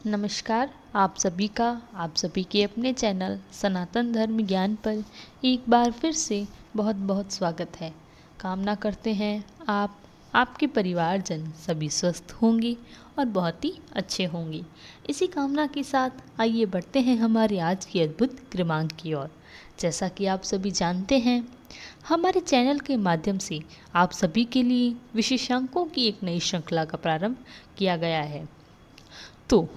नमस्कार। आप सभी के अपने चैनल सनातन धर्म ज्ञान पर एक बार फिर से बहुत बहुत स्वागत है। कामना करते हैं आपके परिवारजन सभी स्वस्थ होंगे और बहुत ही अच्छे होंगे। इसी कामना के साथ आइए बढ़ते हैं हमारी आज की अद्भुत क्रमांक की ओर। जैसा कि आप सभी जानते हैं, हमारे चैनल के माध्यम से आप सभी के लिए विशेषांकों की एक नई श्रृंखला का प्रारंभ किया गया है। तो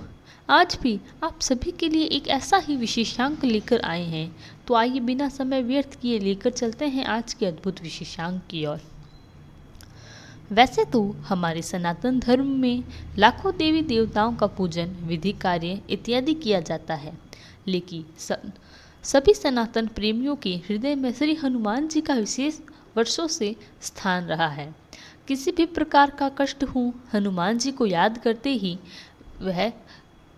आज भी आप सभी के लिए एक ऐसा ही विशेषांक लेकर आए हैं। तो आइए बिना समय व्यर्थ किए लेकर चलते हैं आज के अद्भुत विशेषांक की ओर। वैसे तो हमारे सनातन धर्म में लाखों देवी देवताओं का पूजन, विधि कार्य इत्यादि किया जाता है, लेकिन सभी सनातन प्रेमियों के हृदय में श्री हनुमान जी का विशेष वर्षों से स्थान रहा है। किसी भी प्रकार का कष्ट हो, हनुमान जी को याद करते ही वह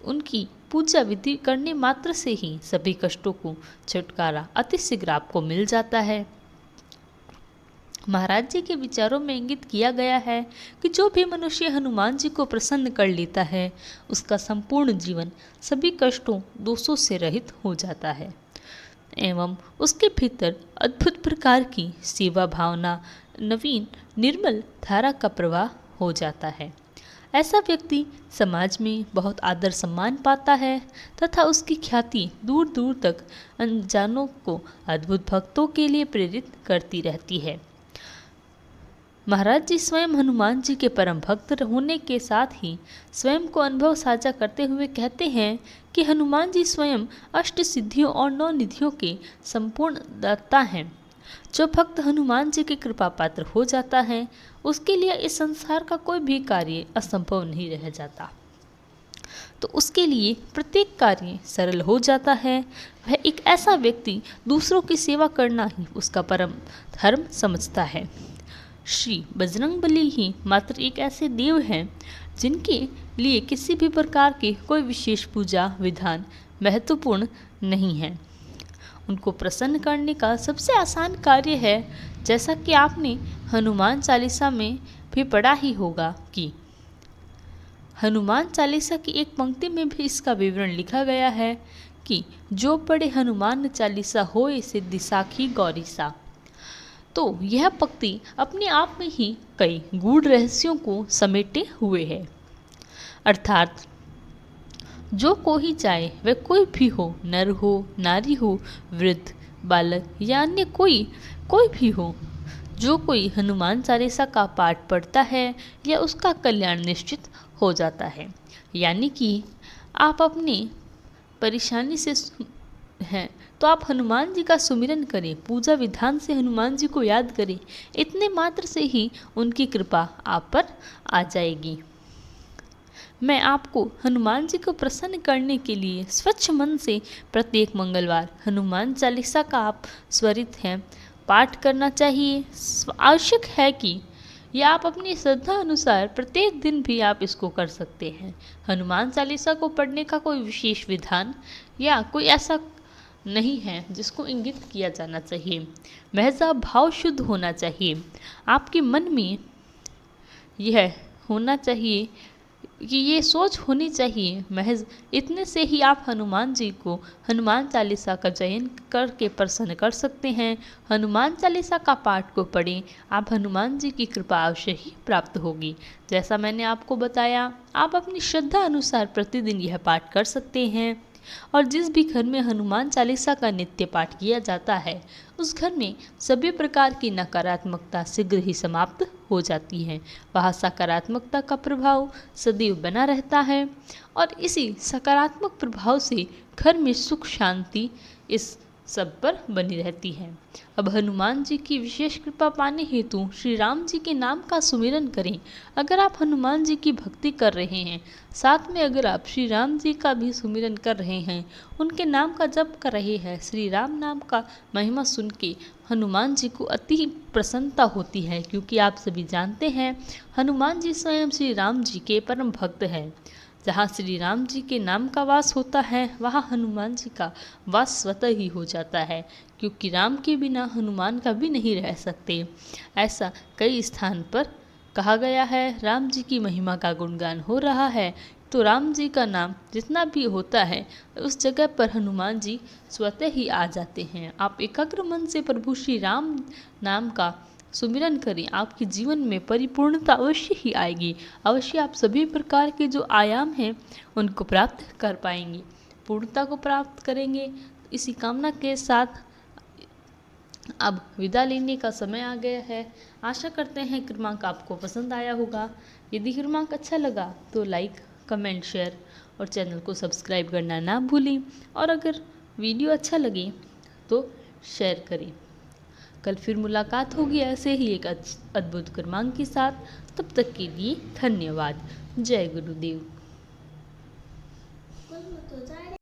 उनकी पूजा विधि करने मात्र से ही सभी कष्टों को छुटकारा अति शीघ्र आपको मिल जाता है। महाराज जी के विचारों में इंगित किया गया है कि जो भी मनुष्य हनुमान जी को प्रसन्न कर लेता है, उसका संपूर्ण जीवन सभी कष्टों दोषों से रहित हो जाता है एवं उसके भीतर अद्भुत प्रकार की सेवा भावना, नवीन निर्मल धारा का प्रवाह हो जाता है। ऐसा व्यक्ति समाज में बहुत आदर सम्मान पाता है तथा उसकी ख्याति दूर दूर तक अनजानों को अद्भुत भक्तों के लिए प्रेरित करती रहती है। महाराज जी स्वयं हनुमान जी के परम भक्त होने के साथ ही स्वयं को अनुभव साझा करते हुए कहते हैं कि हनुमान जी स्वयं अष्ट सिद्धियों और 9 निधियों के संपूर्ण दाता हैं। जो भक्त हनुमान जी की कृपा पात्र हो जाता है, उसके लिए इस संसार का कोई भी कार्य असंभव नहीं रह जाता। तो उसके लिए प्रत्येक कार्य सरल हो जाता है। वह एक ऐसा व्यक्ति दूसरों की सेवा करना ही उसका परम धर्म समझता है। श्री बजरंगबली ही मात्र एक ऐसे देव हैं जिनके लिए किसी भी प्रकार के कोई विशेष पूजा विधान महत्वपूर्ण नहीं है। उनको प्रसन्न करने का सबसे आसान कार्य है, जैसा कि आपने हनुमान चालीसा में भी पढ़ा ही होगा कि हनुमान चालीसा की एक पंक्ति में भी इसका विवरण लिखा गया है कि जो पढ़े हनुमान चालीसा होए सिद्धि साखी गौरीसा। तो यह पंक्ति अपने आप में ही कई गूढ़ रहस्यों को समेटे हुए है। अर्थात जो कोई चाहे, वह कोई भी हो, नर हो, नारी हो, वृद्ध, बालक या अन्य कोई भी हो, जो कोई हनुमान चालीसा का पाठ पढ़ता है या उसका कल्याण निश्चित हो जाता है। यानी कि आप अपनी परेशानी से हैं तो आप हनुमान जी का सुमिरन करें, पूजा विधान से हनुमान जी को याद करें, इतने मात्र से ही उनकी कृपा आप पर आ जाएगी। मैं आपको हनुमान जी को प्रसन्न करने के लिए स्वच्छ मन से प्रत्येक मंगलवार हनुमान चालीसा का आप स्वरित हैं पाठ करना चाहिए। आवश्यक है कि या आप अपनी श्रद्धा अनुसार प्रत्येक दिन भी आप इसको कर सकते हैं। हनुमान चालीसा को पढ़ने का कोई विशेष विधान या कोई ऐसा नहीं है जिसको इंगित किया जाना चाहिए। महज भाव शुद्ध होना चाहिए। आपके मन में यह होना चाहिए कि ये सोच होनी चाहिए, महज इतने से ही आप हनुमान जी को हनुमान चालीसा का चयन करके प्रसन्न कर सकते हैं। हनुमान चालीसा का पाठ को पढ़ें, आप हनुमान जी की कृपा अवश्य ही प्राप्त होगी। जैसा मैंने आपको बताया, आप अपनी श्रद्धा अनुसार प्रतिदिन यह पाठ कर सकते हैं और जिस भी घर में हनुमान चालीसा का नित्य पाठ किया जाता है, उस घर में सभी प्रकार की नकारात्मकता शीघ्र ही समाप्त हो जाती है। वहाँ सकारात्मकता का प्रभाव सदैव बना रहता है और इसी सकारात्मक प्रभाव से घर में सुख शांति इस सब पर बनी रहती है। अब हनुमान जी की विशेष कृपा पाने हेतु श्री राम जी के नाम का सुमिरन करें। अगर आप हनुमान जी की भक्ति कर रहे हैं, साथ में अगर आप श्री राम जी का भी सुमिरन कर रहे हैं, उनके नाम का जप कर रहे हैं, श्री राम नाम का महिमा सुन के हनुमान जी को अति प्रसन्नता होती है, क्योंकि आप सभी जानते हैं हनुमान जी स्वयं श्री राम जी के परम भक्त हैं। जहाँ श्री राम जी के नाम का वास होता है, वहाँ हनुमान जी का वास स्वतः ही हो जाता है, क्योंकि राम के बिना हनुमान का भी नहीं रह सकते। ऐसा कई स्थान पर कहा गया है। राम जी की महिमा का गुणगान हो रहा है तो राम जी का नाम जितना भी होता है उस जगह पर हनुमान जी स्वतः ही आ जाते हैं। आप एकाग्र मन से प्रभु श्री राम नाम का सुमिरन करें, आपके जीवन में परिपूर्णता अवश्य ही आएगी। अवश्य आप सभी प्रकार के जो आयाम हैं उनको प्राप्त कर पाएंगे, पूर्णता को प्राप्त करेंगे। इसी कामना के साथ अब विदा लेने का समय आ गया है। आशा करते हैं क्रमांक आपको पसंद आया होगा। यदि क्रमांक अच्छा लगा तो लाइक, कमेंट, शेयर और चैनल को सब्सक्राइब करना ना भूलें। और अगर वीडियो अच्छा लगे तो शेयर करें। कल फिर मुलाकात होगी ऐसे ही एक अद्भुत क्रमांक के साथ। तब तक के लिए धन्यवाद। जय गुरुदेव।